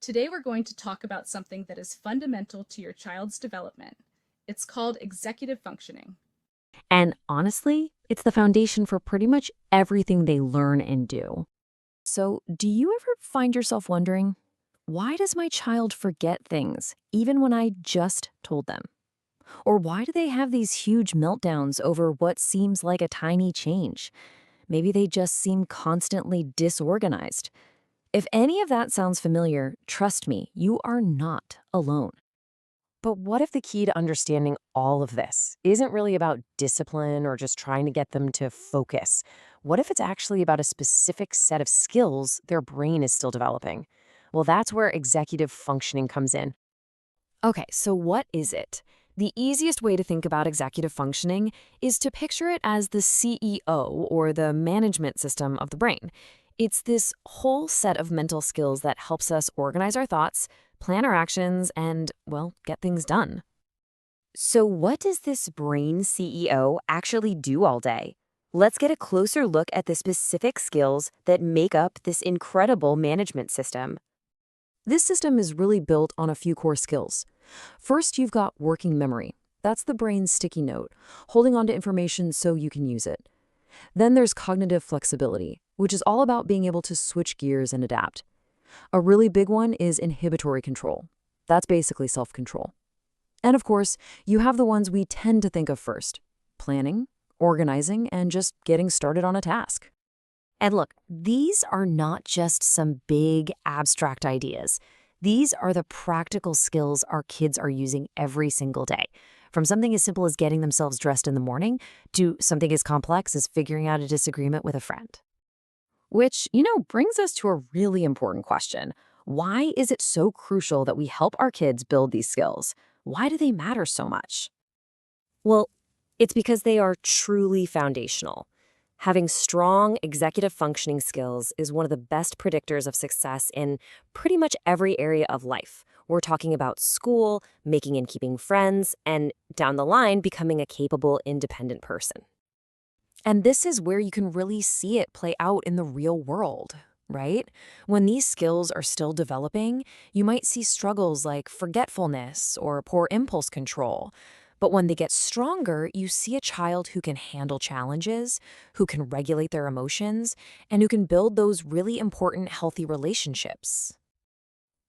Today we're going to talk about something that is fundamental to your child's development. It's called executive functioning. And honestly, it's the foundation for pretty much everything they learn and do. So, do you ever find yourself wondering, why does my child forget things even when I just told them? Or why do they have these huge meltdowns over what seems like a tiny change? Maybe they just seem constantly disorganized. If any of that sounds familiar, trust me, you are not alone. But what if the key to understanding all of this isn't really about discipline or just trying to get them to focus? What if it's actually about a specific set of skills their brain is still developing? Well, that's where executive functioning comes in. Okay, so what is it? The easiest way to think about executive functioning is to picture it as the CEO, or the management system of the brain. It's this whole set of mental skills that helps us organize our thoughts, plan our actions, and, well, get things done. So, what does this brain CEO actually do all day? Let's get a closer look at the specific skills that make up this incredible management system. This system is really built on a few core skills. First, you've got working memory. That's the brain's sticky note, holding on to information so you can use it. Then there's cognitive flexibility, which is all about being able to switch gears and adapt. A really big one is inhibitory control. That's basically self-control. And of course, you have the ones we tend to think of first: planning, organizing, and just getting started on a task. And look, these are not just some big abstract ideas. These are the practical skills our kids are using every single day. From something as simple as getting themselves dressed in the morning to something as complex as figuring out a disagreement with a friend. Which, brings us to a really important question. Why is it so crucial that we help our kids build these skills? Why do they matter so much? Well, it's because they are truly foundational. Having strong executive functioning skills is one of the best predictors of success in pretty much every area of life. We're talking about school, making and keeping friends, and down the line, becoming a capable, independent person. And this is where you can really see it play out in the real world, right? When these skills are still developing, you might see struggles like forgetfulness or poor impulse control. But when they get stronger, you see a child who can handle challenges, who can regulate their emotions, and who can build those really important healthy relationships.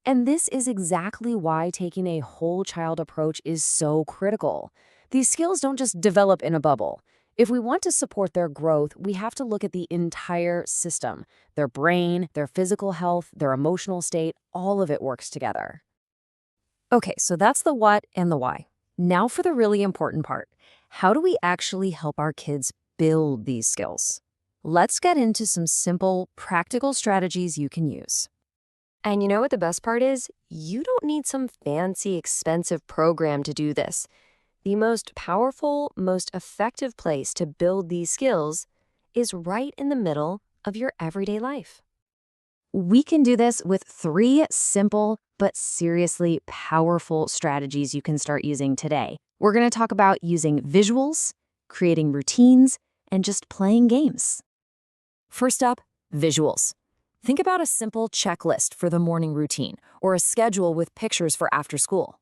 And this is exactly why taking a whole child approach is so critical. These skills don't just develop in a bubble. If we want to support their growth, we have to look at the entire system. Their brain, their physical health, their emotional state, all of it works together. Okay, so that's the what and the why. Now for the really important part. How do we actually help our kids build these skills? Let's get into some simple, practical strategies you can use. And you know what the best part is? You don't need some fancy, expensive program to do this. The most powerful, most effective place to build these skills is right in the middle of your everyday life. We can do this with 3 simple but seriously powerful strategies you can start using today. We're going to talk about using visuals, creating routines, and just playing games. First up, visuals. Think about a simple checklist for the morning routine or a schedule with pictures for after school.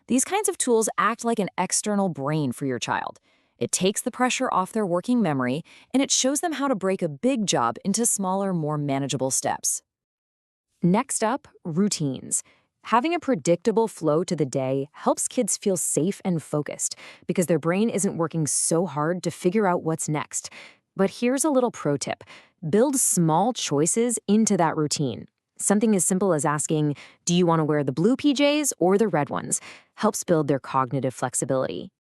These kinds of tools act like an external brain for your child. It takes the pressure off their working memory, and it shows them how to break a big job into smaller, more manageable steps. Next up, routines. Having a predictable flow to the day helps kids feel safe and focused because their brain isn't working so hard to figure out what's next. But here's a little pro tip. Build small choices into that routine. Something as simple as asking, do you want to wear the blue PJs or the red ones? Helps build their cognitive flexibility.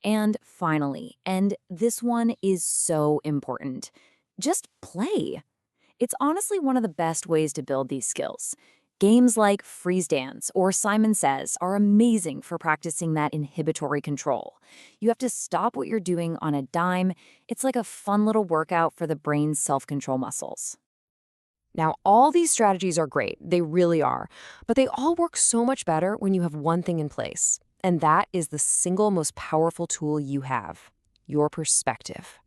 And finally, and this one is so important, just play. It's honestly one of the best ways to build these skills. Games like Freeze Dance or Simon Says are amazing for practicing that inhibitory control. You have to stop what you're doing on a dime. It's like a fun little workout for the brain's self-control muscles. Now, all these strategies are great, they really are, but they all work so much better when you have one thing in place, and that is the single most powerful tool you have: your perspective.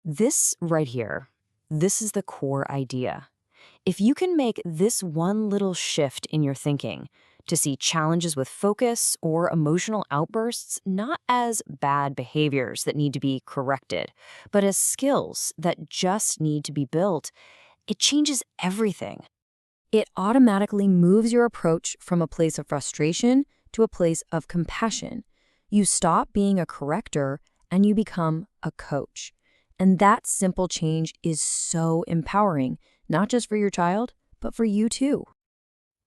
This right here, this is the core idea. If you can make this one little shift in your thinking to see challenges with focus or emotional outbursts not as bad behaviors that need to be corrected, but as skills that just need to be built, it changes everything. It automatically moves your approach from a place of frustration to a place of compassion. You stop being a corrector and you become a coach. And that simple change is so empowering, not just for your child, but for you too.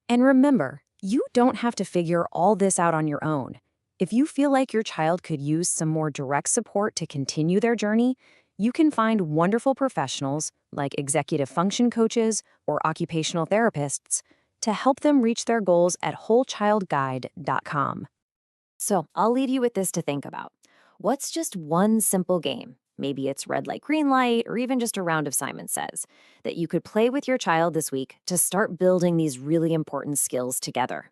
And remember, you don't have to figure all this out on your own. If you feel like your child could use some more direct support to continue their journey, you can find wonderful professionals like executive function coaches or occupational therapists to help them reach their goals at wholechildguide.com. So I'll leave you with this to think about. What's just one simple game? Maybe it's red light, green light, or even just a round of Simon Says, that you could play with your child this week to start building these really important skills together.